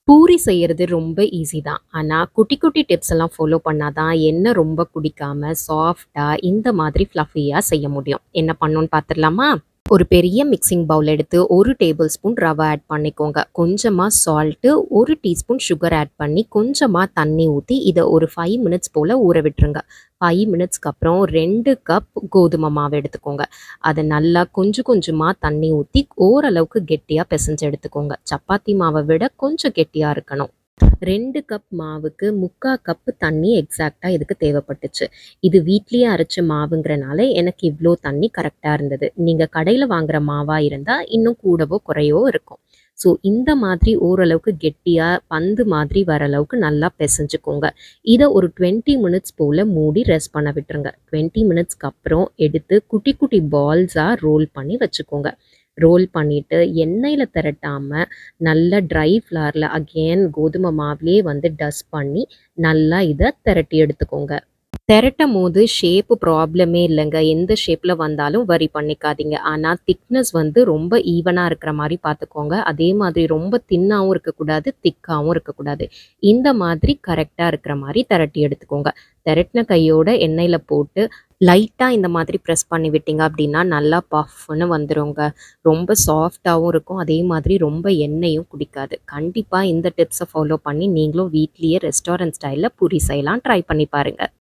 பூரி செய்யறது ரொம்ப ஈஸி தான். ஆனா, குட்டி குட்டி டிப்ஸ் எல்லாம் ஃபாலோ பண்ணா தான் எண்ணெய் ரொம்ப குடிக்காம, சாஃப்ட்டா இந்த மாதிரி ஃப்ளஃபியா செய்ய முடியும். என்ன பண்ணணும்னு பார்த்துடலாமா? ஒரு பெரிய மிக்ஸிங் பவுல் எடுத்து 1 டேபிள் ஸ்பூன் ரவை ஆட் பண்ணிக்கோங்க. கொஞ்சமா சால்ட்டு, 1 டீஸ்பூன் சுகர் ஆட் பண்ணி, கொஞ்சமா தண்ணி ஊத்தி, இத ஒரு 5 மினிட்ஸ் போல ஊற விட்டுருங்க. 5 மினிட்ஸ்க்கு அப்புறம் 2 கப் கோதுமை மாவு எடுத்துக்கோங்க. அத நல்லா கொஞ்சம் கொஞ்சமா தண்ணி ஊத்தி, ஓரளவுக்கு கெட்டியா பெசஞ்சு எடுத்துக்கோங்க. சப்பாத்தி மாவ விட கொஞ்சம் கெட்டியா இருக்கணும். 2 கப் மாவுக்கு 3/4 கப் தண்ணி எக்ஸாக்ட்டா இதுக்கு தேவைப்பட்டுச்சு. இது வீட்லயே அரைச்ச மாவுங்கிறனால எனக்கு இவ்ளோ தண்ணி கரெக்ட்டா இருந்தது. நீங்க கடையில வாங்குற மாவா இருந்தா இன்னும் கூடவோ குறையவோ இருக்கும். ஸோ இந்த மாதிரி ஓரளவுக்கு கெட்டியா பந்து மாதிரி வர அளவுக்கு நல்லா பெசஞ்சுக்கோங்க. இத ஒரு 20 மினிட்ஸ் போல மூடி ரெஸ்ட் பண்ண விட்டுருங்க. 20 மினிட்ஸ்க்கு அப்புறம் எடுத்து குட்டி குட்டி பால்ஸா ரோல் பண்ணி வச்சுக்கோங்க. ரோல் பண்ணிட்டு எண்ணெயில திரட்டாம நல்ல ட்ரை ஃப்ளார்ல அகெயின் கோதுமை மாவுலயே வந்து டஸ்ட் பண்ணி நல்லா இத திரட்டி எடுத்துக்கோங்க. திரட்டும்போது ஷேப்பு ப்ராப்ளமே இல்லங்க. எந்த ஷேப்ல வந்தாலும் வொரி பண்ணிக்காதீங்க. ஆனா திக்னஸ் வந்து ரொம்ப ஈவனா இருக்கிற மாரி பார்த்துக்கோங்க. அதே மாதிரி ரொம்ப தின்னாவும் இருக்கக்கூடாது, திக்காவும் இருக்கக்கூடாது. இந்த மாதிரி கரெக்ட்டா இருக்கிற மாரி திரட்டி எடுத்துக்கோங்க. திரட்டின கையோட எண்ணெயில போட்டு லைட்டா இந்த மாதிரி பிரஸ் பண்ணி விட்டீங்க அப்படின்னா, நல்லா பஃப்ன்னு வந்துருங்க. ரொம்ப சாஃப்ட்டாவும் இருக்கும். அதே மாதிரி ரொம்ப எண்ணெயும் குடிக்காது. கண்டிப்பா இந்த டிப்ஸ ஃபாலோ பண்ணி நீங்களும் வீட்லயே ரெஸ்டாரண்ட் ஸ்டைல்ல பூரி செய்யலாம். ட்ரை பண்ணி பாருங்க.